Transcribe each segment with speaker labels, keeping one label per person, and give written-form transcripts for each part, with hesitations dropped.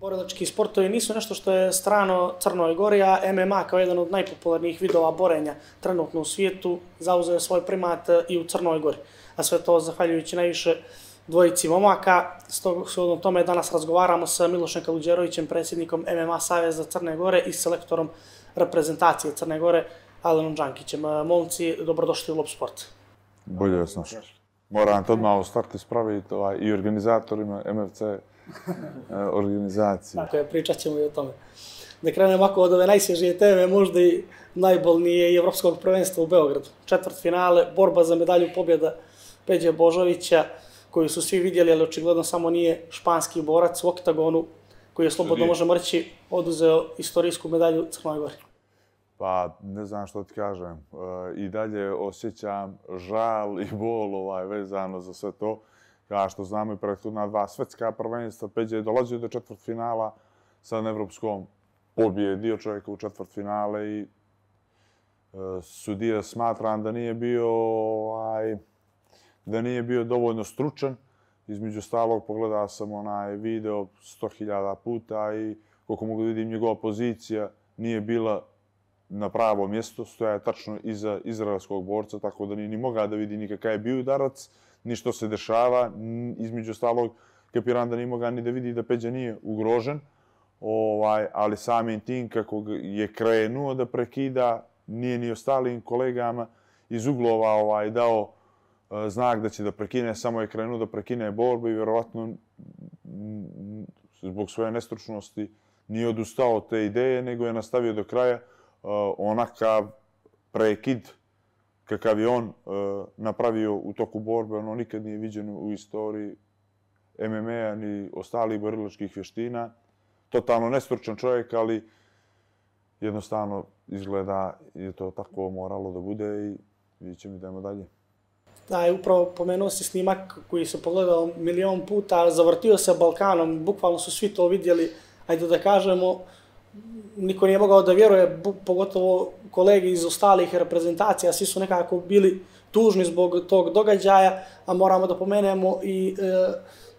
Speaker 1: Borilački sportovi nisu nešto što je strano Crnoj Gori, a MMA kao jedan od najpopularnijih vidova borenja trenutno u svijetu zauzeo svoj primat i u Crnoj Gori. A sve to zahvaljujući najviše dvojici momaka. Shodno tome danas razgovaramo sa Milošem Kaluđerovićem, predsjednikom MMA Saveza Crne Gore i selektorom reprezentacije Crne Gore, Alenom Đankićem. Momci, dobrodošli u Lob Sport.
Speaker 2: Bolje vas našli. Moram te odmah u startu ispraviti i organizatorima MFC organizacije.
Speaker 1: Tako je, pričat ćemo i o tome. Da krenemo ovako od ove najsvježije teme, možda i najbolnije i Evropskog prvenstva u Beogradu. Četvrtfinale, borba za medalju pobjeda Peđe Božovića, koju su svi vidjeli, ali očigledno samo nije španski borac u oktagonu, koji je, slobodno možemo reći, oduzeo istorijsku medalju Crnoj Gori.
Speaker 2: Pa, ne znam što ti kažem. I dalje osjećam žal i bol vezano za sve to. Kao što znamo i prethodna dva svetska prvenstva, Peđa je dolazio do četvrtfinala, sad na Evropskom pobjedio čovjeka u četvrtfinale i sudija smatram da nije bio dovoljno stručan. Između ostalog pogledao sam onaj video 100.000 puta i koliko mogu da vidim, njegova pozicija nije bila na pravo mjesto, stoja je tačno iza izraelskog borca, tako da nije ni mogao da vidi nikakav je bio udarac, ni što se dešava. Između ostalog, kapiram da nije mogao ni da vidi da Peđa nije ugrožen, ali samim tim kako je krenuo da prekida, nije ni ostalim kolegama iz uglova dao znak da će da prekine, samo je krenuo da prekine borbu i vjerovatno zbog svoje nestručnosti nije odustao od te ideje, nego je nastavio do kraja. Onakav prekid kakav je on napravio u toku borbe, ono nikad nije viđeno u istoriji MMA-a ni ostalih borilačkih vještina. Totalno nestručan čovjek, ali jednostavno izgleda je to tako moralo da bude i vidjet ćemo, idemo dalje.
Speaker 1: Da, upravo pomenuo si snimak koji se pogledao milion puta, zavrtio se Balkanom, bukvalno su svi to vidjeli, ajde da kažemo, niko nije mogao da vjeruje, pogotovo kolege iz ostalih reprezentacija, svi su nekako bili tužni zbog tog događaja, a moramo da pomenemo i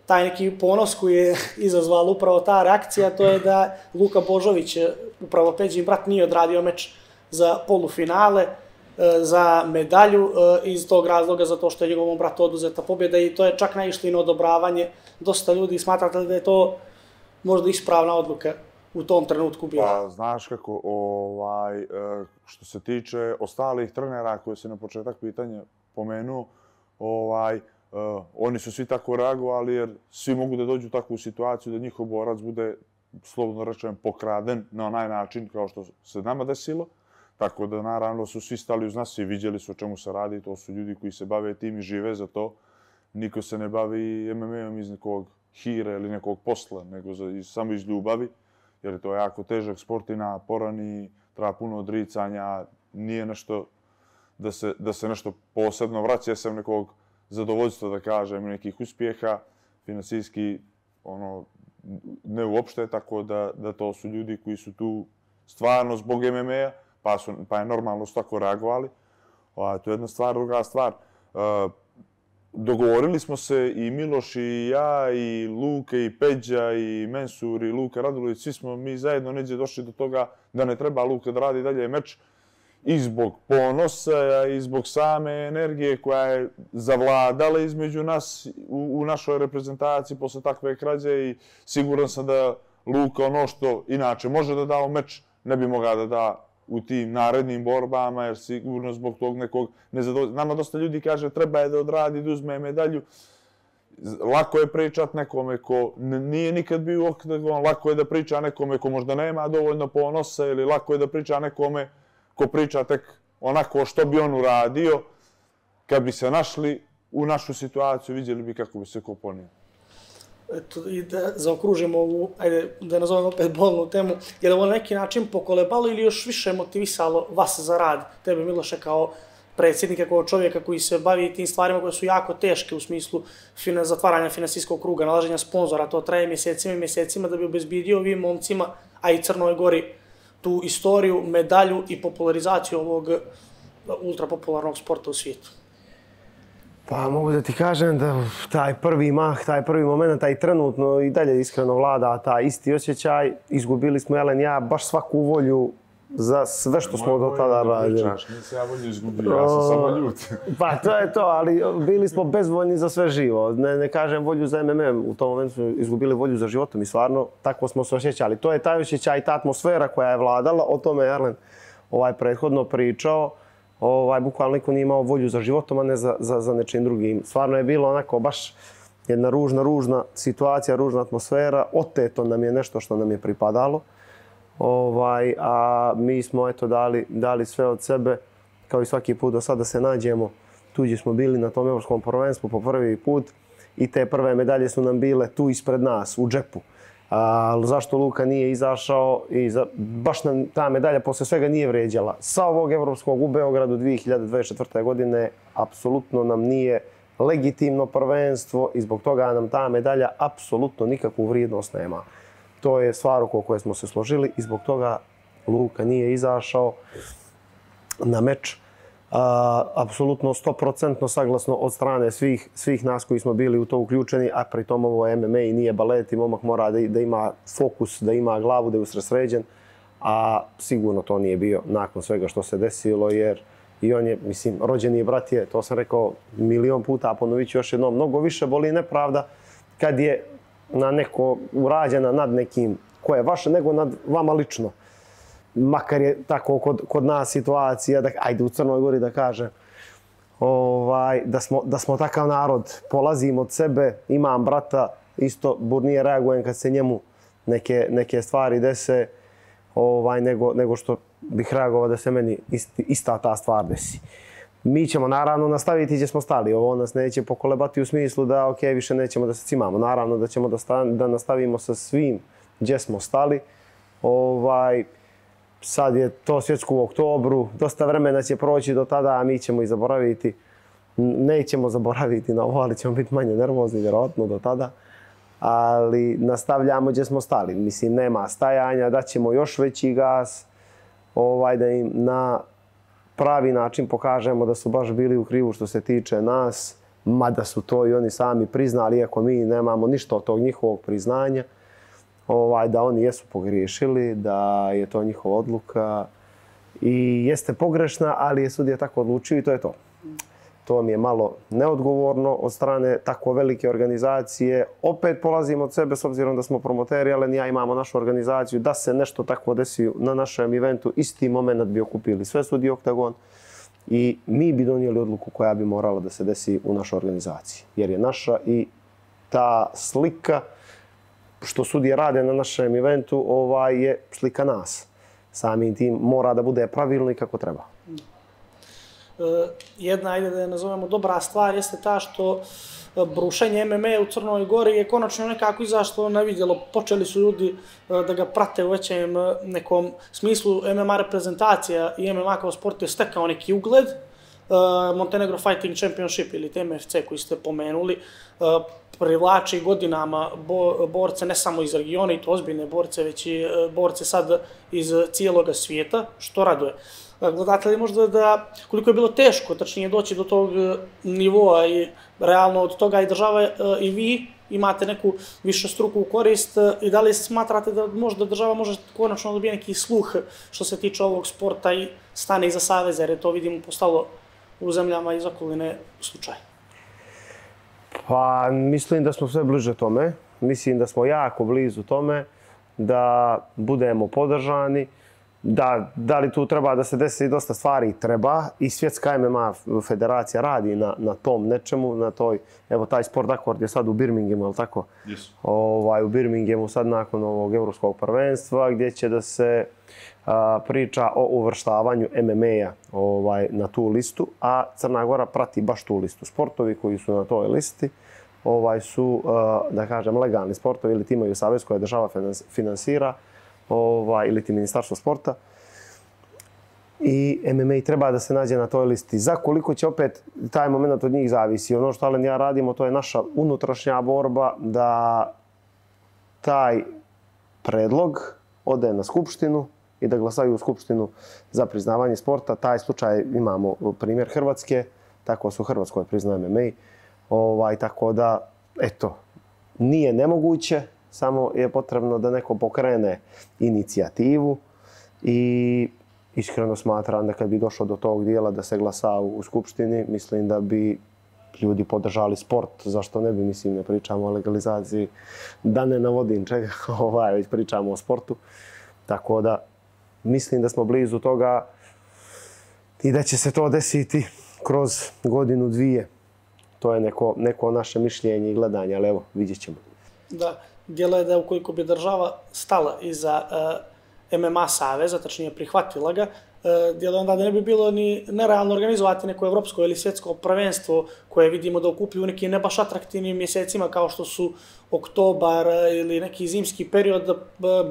Speaker 1: taj neki ponos koji je izazvala upravo ta reakcija, to je da Luka Božović, upravo Peđin brat, nije odradio meč za polufinale, za medalju iz tog razloga, zato što je njegovom bratu oduzeta pobjeda i to je čak naišlo i na odobravanje. Dosta ljudi smatrate da je to možda ispravna odluka u tom trenutku bila?
Speaker 2: Pa, znaš kako, što se tiče ostalih trenera koje se na početak pitanja pomenuo, oni su svi tako reagovali jer svi mogu da dođu u takvu situaciju da njihov borac bude, slobodno rečem, pokraden na onaj način kao što se nama desilo. Tako da, naravno, su svi stali uz nas i vidjeli su o čemu se radi. To su ljudi koji se bave tim i žive za to. Niko se ne bavi MMA-om iz nekog hira ili nekog posla, nego samo iz ljubavi. Jer to je jako težak sport i naporan i treba puno odricanja. Nije nešto da se nešto posebno vraća sem nekog zadovoljstva, da kažem, nekih uspjeha. Finansijski, ne uopšte, tako da to su ljudi koji su tu stvarno zbog MMA-a, pa je normalno su tako reagovali. To je jedna stvar. Druga stvar, dogovorili smo se i Miloš i ja i Luka i Peđa i Mensur i Luka Radulović, svi smo mi zajedno neđe došli do toga da ne treba Luka da radi dalje meč i zbog ponosa i zbog same energije koja je zavladala između nas u našoj reprezentaciji posle takve krađe i siguran sam da Luka ono što inače može da da u meč ne bi mogao da da u tim narednim borbama, jer sigurno zbog tog nekog nezadovoljstva. Nama dosta ljudi kaže treba je da odradi, da uzme medalju. Lako je pričat nekome ko nije nikad bio u oktagonu, lako je da priča nekome ko možda nema dovoljno ponosa ili lako je da priča nekome ko priča tek onako što bi on uradio. Kad bi se našli u našu situaciju, vidjeli bi kako bi se ko ponio.
Speaker 1: I da zaokružimo ovu, ajde da nazovemo opet bolnu temu, je li ovo na neki način pokolebalo ili još više motivisalo vas za rad, tebe Miloše kao predsjednika, kao čovjeka koji se bavi tim stvarima koje su jako teške u smislu zatvaranja finansijskog kruga, nalaženja sponzora, to traje mjesecima i mjesecima da bi obezbijedio ovim momcima, a i Crnoj Gori, tu istoriju, medalju i popularizaciju ovog ultrapopularnog sporta u svijetu?
Speaker 3: Pa mogu da ti kažem da taj prvi mah, taj prvi moment, taj trenutno i dalje iskreno vlada taj isti osjećaj. Izgubili smo, Jelen i ja, baš svaku volju za sve što smo do tada radili.
Speaker 2: Nisi ja volju izgubio, ja sam samo ljut.
Speaker 3: Pa to je to, ali bili smo bezvoljni za sve živo. Ne kažem volju za MMM, u tom momentu smo izgubili volju za životom i stvarno tako smo se osjećali. To je taj osjećaj, ta atmosfera koja je vladala, o tome je Erlen prethodno pričao. Bukvalno niko nije imao volju za životom, a ne za nečim drugim. Stvarno je bilo onako baš jedna ružna situacija, ružna atmosfera. Oteto nam je nešto što nam je pripadalo. A mi smo dali sve od sebe, kao i svaki put do sada se nađemo. Tuđi smo bili na tom evropskom prvenstvu po prvi put i te prve medalje su nam bile tu ispred nas, u džepu. Zašto Luka nije izašao i baš nam ta medalja posle svega nije vrijeđala. Sa ovog evropskog u Beogradu 2024. godine apsolutno nam nije legitimno prvenstvo i zbog toga nam ta medalja apsolutno nikakvu vrijednost nema. To je stvar oko koje smo se složili i zbog toga Luka nije izašao na meč. Apsolutno 100% saglasno od strane svih nas koji smo bili u to uključeni, a pritom ovo je MMA i nije balet i momak mora da ima fokus, da ima glavu, da je usredsređen, a sigurno to nije bio nakon svega što se desilo, jer i on je, mislim, rođeni brat je, to sam rekao milion puta, a ponovit ću još jednom, mnogo više boli nepravda kad je na neko urađena nad nekim ko je vaše, nego nad vama lično. Makar je tako kod nas situacija, ajde u Crnoj Gori da kažem, da smo takav narod, polazim od sebe, imam brata, isto burnije reagujem kad se njemu neke stvari dese, nego što bih reagovao da se meni ista ta stvar desi. Mi ćemo naravno nastaviti gdje smo stali, ovo nas neće pokolebati u smislu da ok, više nećemo da se cimamo, naravno da ćemo da nastavimo sa svim gdje smo stali. Sad je to svjetsko u oktobru, dosta vremena će proći do tada, a mi ćemo i zaboraviti. Nećemo zaboraviti na ovo, ali ćemo biti manje nervozni, vjerojatno, do tada. Ali nastavljamo gdje smo stali. Mislim, nema stajanja, daćemo još veći gas, da im na pravi način pokažemo da su baš bili u krivu što se tiče nas, mada su to i oni sami priznali, iako mi nemamo ništa od tog njihovog priznanja. Da oni jesu pogriješili, da je to njihova odluka i jeste pogrešna, ali je sudija tako odlučio i to je to. To mi je malo neodgovorno od strane tako velike organizacije. Opet polazim od sebe s obzirom da smo promoteri, ali ja imamo našu organizaciju. Da se nešto tako desi na našem eventu, isti moment bi okupili sve sudije Oktagon i mi bi donijeli odluku koja bi morala da se desi u našoj organizaciji. Jer je naša i ta slika što sudije rade na našem eventu je slika nas. Samim tim mora da bude pravilno i kako treba.
Speaker 1: Jedna, ajde da je nazovemo, dobra stvar jeste ta što brušenje MMA u Crnoj Gori je konačno nekako izašlo na vidjelo. Počeli su ljudi da ga prate u većem nekom smislu. MMA reprezentacija i MMA kao sport je stekao neki ugled. Montenegro Fighting Championship ili TMFC koji ste pomenuli privlači godinama borce ne samo iz regiona i to ozbiljne borce, već i borce sad iz cijeloga svijeta, što raduje. Gledatelji možda da koliko je bilo teško tačnije doći do tog nivoa i realno od toga i država i vi imate neku višestruku korist i da li smatrate da možda država može konačno dobije neki sluh što se tiče ovog sporta i stane iza saveza, jer je to vidimo postalo u zemljama iz okoline slučaj?
Speaker 3: Pa mislim da smo sve bliže tome. Mislim da smo jako blizu tome da budemo podržani. Da li tu treba da se desi dosta stvari? Treba. I svjetska MMA federacija radi na tom nečemu, na toj, evo taj sport akord je sad u Birminghamu, je li tako?
Speaker 2: Yes.
Speaker 3: U Birminghamu sad nakon ovog evropskog prvenstva gdje će da se priča o uvrštavanju MMA-a na tu listu, a Crna Gora prati baš tu listu. Sportovi koji su na toj listi su, da kažem, legalni sportovi ili ti imaju savez koja država finansira ili ti ministarstvo sporta. I MMA treba da se nađe na toj listi. Za koliko će opet taj moment od njih zavisi. Ono što Alen i ja radimo, to je naša unutrašnja borba da taj predlog ode na skupštinu i da glasaju u skupštinu za priznavanje sporta. Taj slučaj imamo primjer Hrvatske. tako se u Hrvatskoj priznaje MMA. Tako da, eto, nije nemoguće, samo je potrebno da neko pokrene inicijativu i iskreno smatram da kad bi došlo do tog dijela da se glasa u Skupštini, mislim da bi ljudi podržali sport. Zašto ne bi, mislim, ne pričamo o legalizaciji, da ne navodim čega, već pričamo o sportu. Tako da, mislim da smo blizu toga i da će se to desiti kroz godinu, dvije. To je neko naše mišljenje i gledanje, ali evo, vidjet ćemo.
Speaker 1: Da, djelo je da ukoliko bi država stala iza MMA saveza, tačnije prihvatila ga, djelo onda da ne bi bilo ni nerealno organizovati neko evropsko ili svjetsko prvenstvo koje vidimo da okupljuju u nekim ne baš atraktivnim mjesecima kao što su oktobar ili neki zimski period,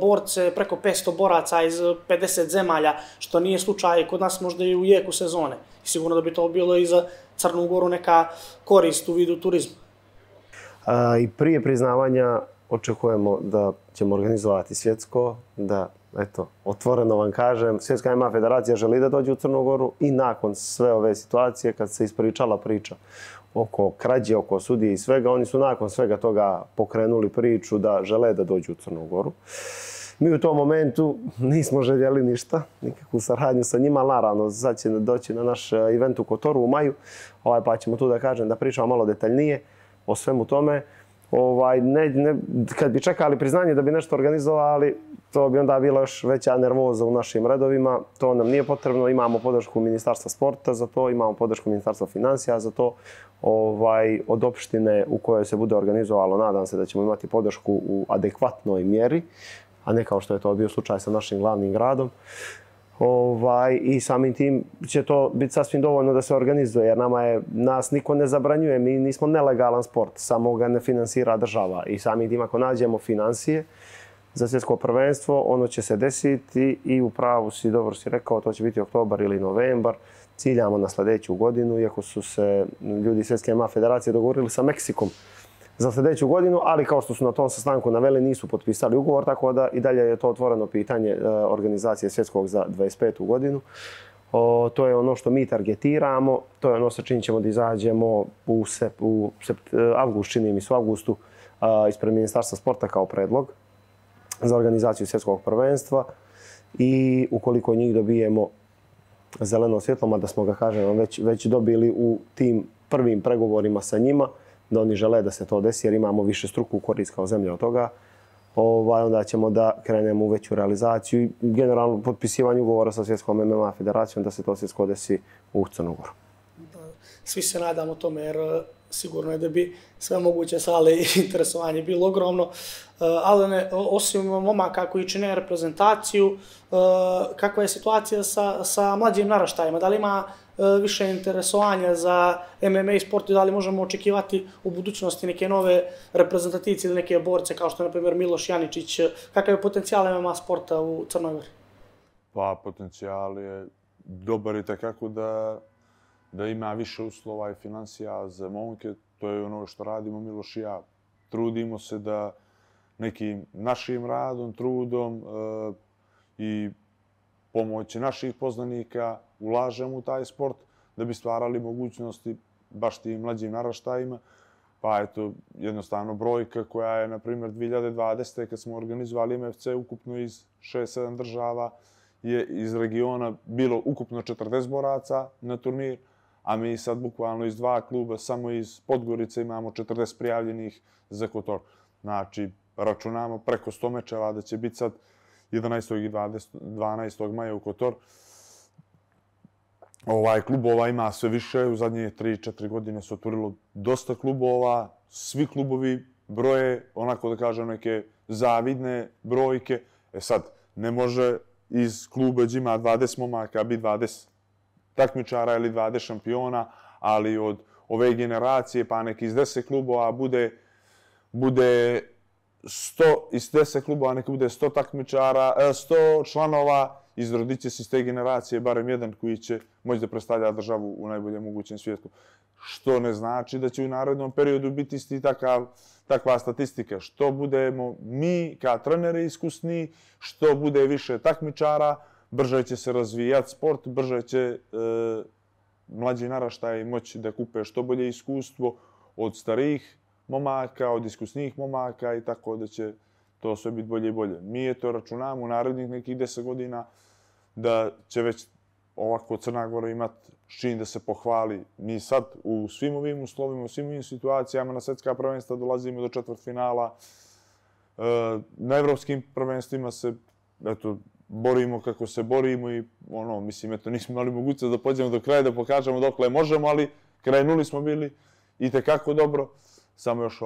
Speaker 1: borce, preko 500 boraca iz 50 zemalja, što nije slučaj kod nas možda i u jeku sezone. I sigurno da bi to bilo i za Crnu Goru neka korist u vidu turizma.
Speaker 3: I prije priznavanja očekujemo da ćemo organizovati svjetsko, da, eto, otvoreno vam kažem, Svjetska MMA federacija želi da dođe u Crnu Goru i nakon sve ove situacije, kad se ispričala priča oko krađe, oko sudije i svega, oni su nakon svega toga pokrenuli priču da žele da dođu u Crnu Goru. Mi u tom momentu nismo željeli ništa, nikakvu saradnju sa njima, ali naravno sad će doći na naš event u Kotoru u maju, pa ćemo tu da kažem da pričamo malo detaljnije o svemu tome. Kad bi čekali priznanje da bi nešto organizovali, to bi onda bila još veća nervoza u našim redovima. To nam nije potrebno, imamo podršku Ministarstva sporta za to, imamo podršku Ministarstva financija za to. Od opštine u kojoj se bude organizovalo, nadam se da ćemo imati podršku u adekvatnoj mjeri, a ne kao što je to bio slučaj sa našim glavnim gradom. I samim tim će to biti sasvim dovoljno da se organizuje, jer nas niko ne zabranjuje, mi nismo nelegalan sport, samo ga ne finansira država. I samim tim ako nađemo financije za svjetsko prvenstvo, ono će se desiti i u pravu si, dobro si rekao, to će biti oktobar ili novembar. Ciljamo na sljedeću godinu, iako su se ljudi Svjetske MMA federacije dogovorili sa Meksikom za sljedeću godinu, ali kao što su na tom sastanku naveli, nisu potpisali ugovor, tako da i dalje je to otvoreno pitanje organizacije svjetskog za 25. godinu. To je ono što mi targetiramo, to je ono sa čim ćemo da izađemo u avgust, čini mi se u avgustu, ispred Ministarstva sporta kao predlog za organizaciju svjetskog prvenstva i ukoliko njih dobijemo zeleno svjetlo, mada smo ga, kažem, već dobili u tim prvim pregovorima sa njima, da oni žele da se to desi jer imamo više struku korist kao zemlja od toga, onda ćemo da krenemo u veću realizaciju i generalno potpisivanje ugovora sa Svjetskom MMA federacijom da se to svjetsko desi u Crnu Goru.
Speaker 1: Svi se nadamo tome jer sigurno je da bi sve moguće sale i interesovanje bilo ogromno. Ali osim momaka koji čine reprezentaciju, kakva je situacija sa mlađim naraštajima? Da li ima više interesovanja za MMA i sport i da li možemo očekivati u budućnosti neke nove reprezentativce ili neke borce kao što je na primjer Miloš Janičić? Kakav je potencijal MMA sporta u Crnoj Gori?
Speaker 2: Pa potencijal je dobar i takako da ima više uslova i financija za momke. To je ono što radimo Miloš i ja. Trudimo se da nekim našim radom, trudom i pomoći naših poznanika ulažemo u taj sport da bi stvarali mogućnosti baš tim mlađim naraštajima. Pa eto, jednostavno brojka koja je, na primjer, 2020. kad smo organizovali MFC ukupno iz 6-7 država, je iz regiona bilo ukupno 40 boraca na turnir, a mi sad bukvalno iz 2 kluba, samo iz Podgorice imamo 40 prijavljenih za Kotor. Znači, računamo preko 100 mečeva da će biti sad 11. i 12. maja u Kotor. Klubova ima sve više, u zadnje 3-4 godine se otvorilo dosta klubova, svi klubovi broje, onako da kažem, neke zavidne brojke. Sad, ne može iz kluba gdje ima 20 momaka biti 20 takmičara ili 20 šampiona, ali od ove generacije pa neki iz 10 klubova bude 100, iz 10 klubova neka bude 100 takmičara, 100 članova, izrodit će se iz te generacije barem jedan koji će moći da predstavlja državu u najboljem mogućem svijetu. Što ne znači da će u narednom periodu biti isti takva statistika. Što budemo mi kao treneri iskusni, što bude više takmičara, brže će se razvijati sport, brže će mlađi naraštaj moći da kupe što bolje iskustvo od starijih momaka, od iskusnijih momaka i tako da će to sve biti bolje i bolje. Mi to računamo u narednih nekih 10 godina da će već ovako Crna Gora imati s čim da se pohvali. Mi sad u svim ovim uslovima, u svim ovim situacijama na svetska prvenstva dolazimo do četvrtfinala. Na evropskim prvenstvima se borimo kako se borimo i nismo imali mogućnost da pođemo do kraja, da pokažemo dokle možemo, ali krenuli smo bili i tekako dobro. Samo još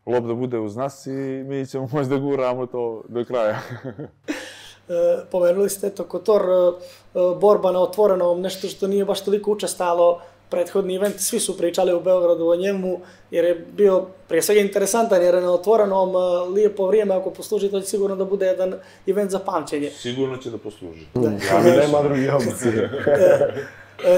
Speaker 2: lopta bude uz nas i mi ćemo moći da guramo to do kraja.
Speaker 1: Pomenuli ste Kotor, borba na otvorenom, nešto što nije baš toliko učestalo. Prethodni event, svi su pričali u Beogradu o njemu, jer je bio prije svega interesantan, jer je na otvorenom lijepo vrijeme, ako posluži, to će sigurno da bude jedan event za pamćenje.
Speaker 2: Sigurno će da posluži.
Speaker 3: Nema drugi opcije.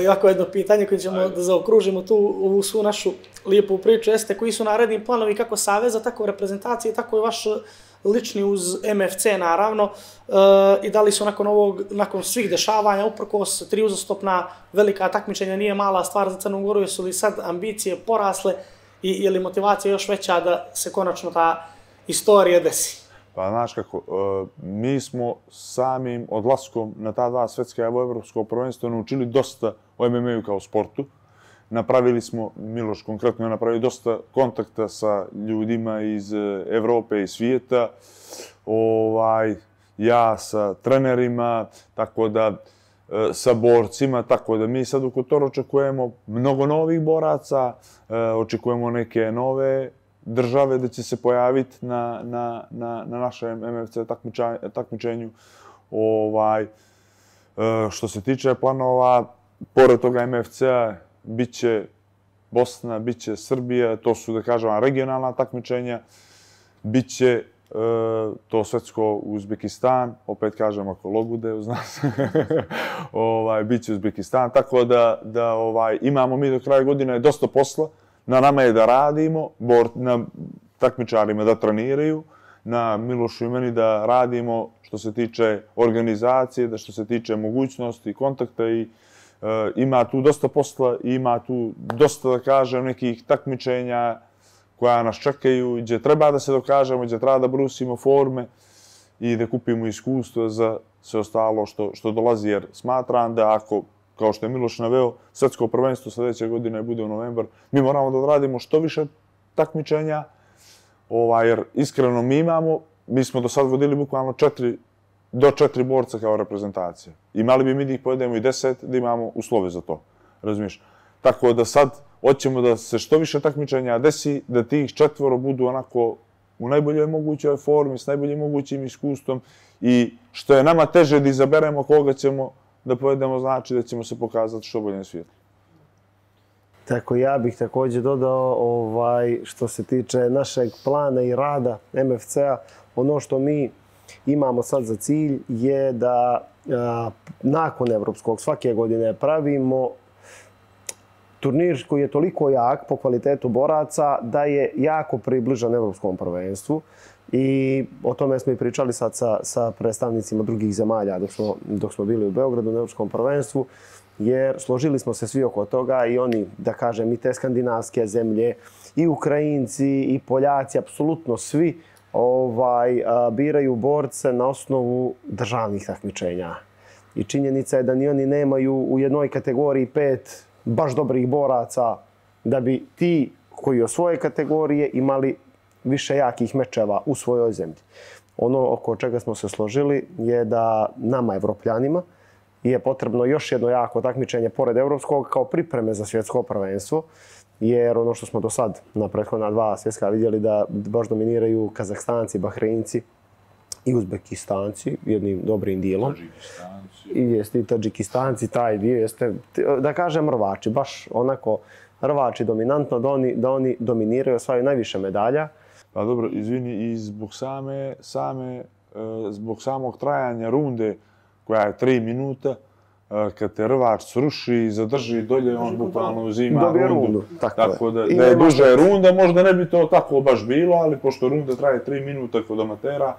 Speaker 1: Jako jedno pitanje koje ćemo da zaokružimo tu u svu našu lijepu priču jeste koji su naredni planovi kako saveza, tako reprezentacije, tako i vaš lični uz MFC naravno i da li su nakon svih dešavanja, uprkos 3 uzastopna velika takmičenja, nije mala stvar za Crnu Goru, jesu li sad ambicije porasle i je li motivacija još veća da se konačno ta istorija desi?
Speaker 2: Pa znaš kako, mi smo samim odlaskom na ta 2 svetska evo evropskog prvenstva naučili dosta o MMA-u kao sportu. Napravili smo, Miloš konkretno je napravio dosta kontakta sa ljudima iz Evrope i svijeta, ja sa trenerima, tako da sa borcima, tako da mi sad u Kotoru očekujemo mnogo novih boraca, očekujemo neke nove države da će se pojaviti na našem MFC takmičenju. Što se tiče planova, pored toga MFC-a, biće Bosna, biće Srbija, to su, da kažem, regionalna takmičenja, biće to svetsko Uzbekistan, opet kažem ako log bude uz nas, biće Uzbekistan, tako da imamo mi do kraja godine dosta posla, na nama je da radimo, na takmičarima da treniraju, na Milošu i meni da radimo što se tiče organizacije, da što se tiče mogućnosti, kontakta i ima tu dosta posla, ima tu dosta, da kažem, nekih takmičenja koja nas čekaju, gdje treba da se dokažemo, gdje treba da brusimo forme i da kupimo iskustvo za sve ostalo što dolazi, jer smatram da ako, kao što je Miloš naveo, svetsko prvenstvo sljedeće godine bude u novembar, mi moramo da odradimo što više takmičenja, jer iskreno mi smo do sad vodili bukvalno 4 borca kao reprezentacija. Imali bi mi da ih povedemo i 10, da imamo uslove za to, razumiješ? Tako da sad hoćemo da se što više takmičenja desi, da tih 4 budu onako u najboljoj mogućoj formi, s najboljim mogućim iskustvom i što je nama teže da izaberemo koga ćemo da povedemo, znači da ćemo se pokazati što bolje na svijetu.
Speaker 3: Tako ja bih također dodao što se tiče našeg plana i rada MFC-a, ono što mi imamo sad za cilj je da nakon evropskog svake godine pravimo turnir koji je toliko jak po kvalitetu boraca da je jako približan evropskom prvenstvu. I o tome smo i pričali sad sa predstavnicima drugih zemalja dok smo bili u Beogradu na evropskom prvenstvu, jer složili smo se svi oko toga i oni, da kažem, i te skandinavske zemlje, i Ukrajinci, i Poljaci, apsolutno svi biraju borce na osnovu državnih takmičenja. I činjenica je da ni oni nemaju u jednoj kategoriji 5 baš dobrih boraca da bi ti koji od svoje kategorije imali više jakih mečeva u svojoj zemlji. Ono oko čega smo se složili je da nama, Evropljanima, je potrebno još jedno jako takmičenje pored evropskog kao pripreme za svjetsko prvenstvo, jer ono što smo do sad na prethodna 2 svjetska vidjeli da baš dominiraju Kazahstanci, Bahreinci i Uzbekistanci jednim dobrim dijelom. I Tadžikistanci, taj dio jeste, da kažem, rvači, baš onako rvači dominantno, da oni dominiraju, osvajaju najviše medalja.
Speaker 2: Pa dobro, izvini, i zbog samog trajanja runde, koja je 3 minuta, kad te rvač sruši i zadrži dolje, on bukvalno uzima rundu. Tako da je duža runda, možda ne bi to tako baš bilo, ali pošto runda traje 3 minuta kod amatera,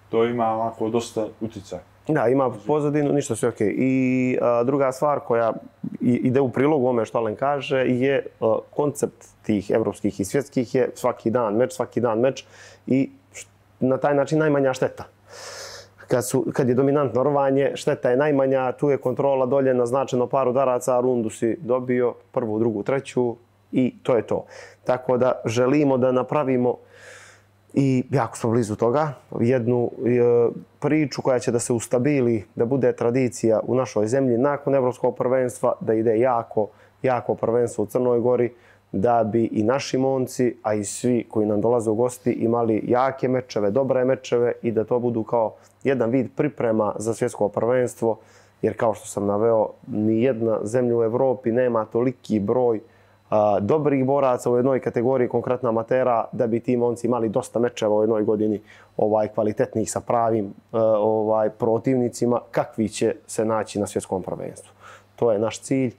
Speaker 2: to ima onako dosta utjecaja.
Speaker 3: Da, ima pozadinu, ništa sve okej. I druga stvar koja ide u prilog ome što Alen kaže je koncept tih evropskih i svjetskih je svaki dan meč i na taj način najmanja šteta. Kad je dominantno rvanje, šteta je najmanja, tu je kontrola dolje naznačeno par udaraca, rundu si dobio, prvu, drugu, treću i to je to. Tako da želimo da napravimo i jako smo blizu toga, jednu priču koja će da se ustabili, da bude tradicija u našoj zemlji nakon Evropskog prvenstva, da ide jako prvenstvo u Crnoj Gori, da bi i naši momci, a i svi koji nam dolaze u gosti imali jake mečeve, dobre mečeve i da to budu kao jedan vid priprema za svjetsko prvenstvo, jer kao što sam naveo, ni jedna zemlja u Evropi nema toliki broj dobrih boraca u jednoj kategoriji, konkretno amatera, da bi ti momci imali dosta mečeva u jednoj godini kvalitetnih sa pravim protivnicima, kakvi će se naći na svjetskom prvenstvu. To je naš cilj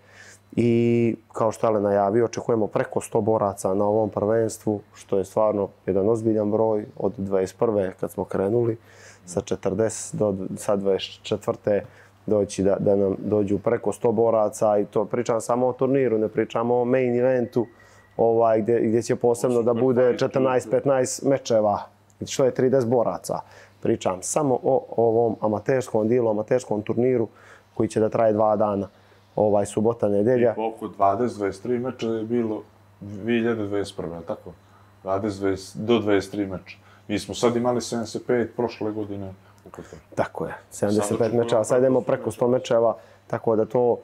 Speaker 3: i kao što je Ale najavio, očekujemo preko 100 boraca na ovom prvenstvu, što je stvarno jedan ozbiljan broj od 21. kad smo krenuli, sa 40 do sad 24. doći da nam dođu preko 100 boraca i to pričam samo o turniru, ne pričamo o main eventu gdje će posebno da bude 14-15 mečeva, što je 30 boraca. Pričam samo o ovom amaterskom dijelu, amaterskom turniru koji će da traje 2 dana, subota, nedelja.
Speaker 2: I oko 20-23 meča je bilo 2021. tako? 20 do 23 meča. Mi smo sad imali 75 prošle godine.
Speaker 3: Tako je, 75 mečeva, sad idemo preko 100 mečeva, tako da to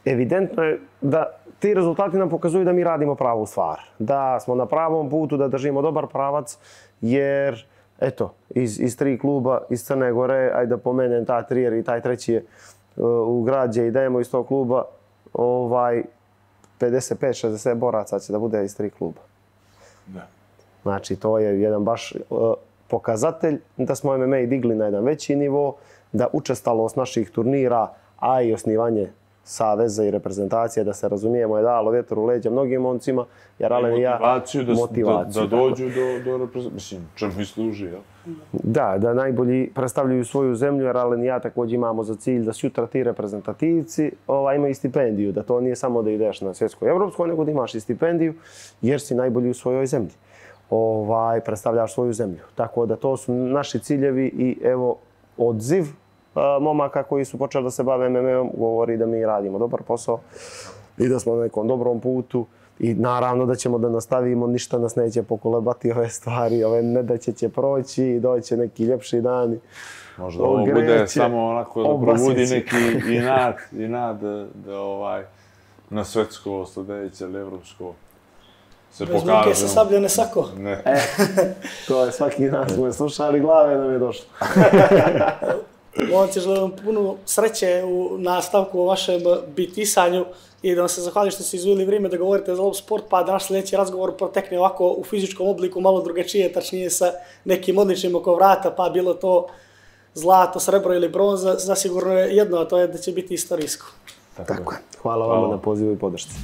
Speaker 3: evidentno je da ti rezultati nam pokazuju da mi radimo pravu stvar, da smo na pravom putu, da držimo dobar pravac, jer eto, iz 3 kluba iz Crne Gore, ajde da pomenem ta 3 jer i taj treći je u Građe i dajemo iz tog kluba 55-60 boraca će da bude iz 3 kluba.
Speaker 2: Da.
Speaker 3: Znači, to je jedan baš pokazatelj da smo MMA digli na jedan veći nivo, da učestalost naših turnira, a i osnivanje saveza i reprezentacije, da se razumijemo, je dalo vjetar u leđa mnogim momcima, jer Alen i ja...
Speaker 2: Motivaciju, da dođu do reprezentacije. Mislim, čemu i služi, jel?
Speaker 3: Da najbolji predstavljaju svoju zemlju, jer Alen i ja također imamo za cilj da sutra ti reprezentativci imaju stipendiju, da to nije samo da ideš na svjetsko i evropsko, nego da imaš i stipendiju, jer si najbolji u svojoj zemlji. Predstavljaš svoju zemlju. Tako da to su naši ciljevi i evo odziv momaka koji su počeli da se bave MMA-om govori da mi radimo dobar posao i da smo na nekom dobrom putu i naravno da ćemo da nastavimo, ništa nas neće pokolebati ove stvari, ove nedaće će proći i doće neki ljepši dani.
Speaker 2: Možda ovo bude samo onako da probudi neki inat da na svetsko sljedeće ili evropsko se pokažemo.
Speaker 1: Bez muke se sablje ne sako.
Speaker 2: Ne.
Speaker 3: To je svaki nas koji je slušali glave nam je došlo.
Speaker 1: Momci, želim vam puno sreće u nastavku o vašem bitisanju i da vam se zahvalim što ste izvojili vrijeme da govorite za Lob Sport, pa da naš sljedeći razgovor protekne ovako u fizičkom obliku, malo drugačije, tačnije sa nekim odličnim oko vrata, pa bilo to zlato, srebro ili bronza, zasigurno je jedno, a to je da će biti istorijsko.
Speaker 3: Tako je. Hvala vama na pozivu i podršci.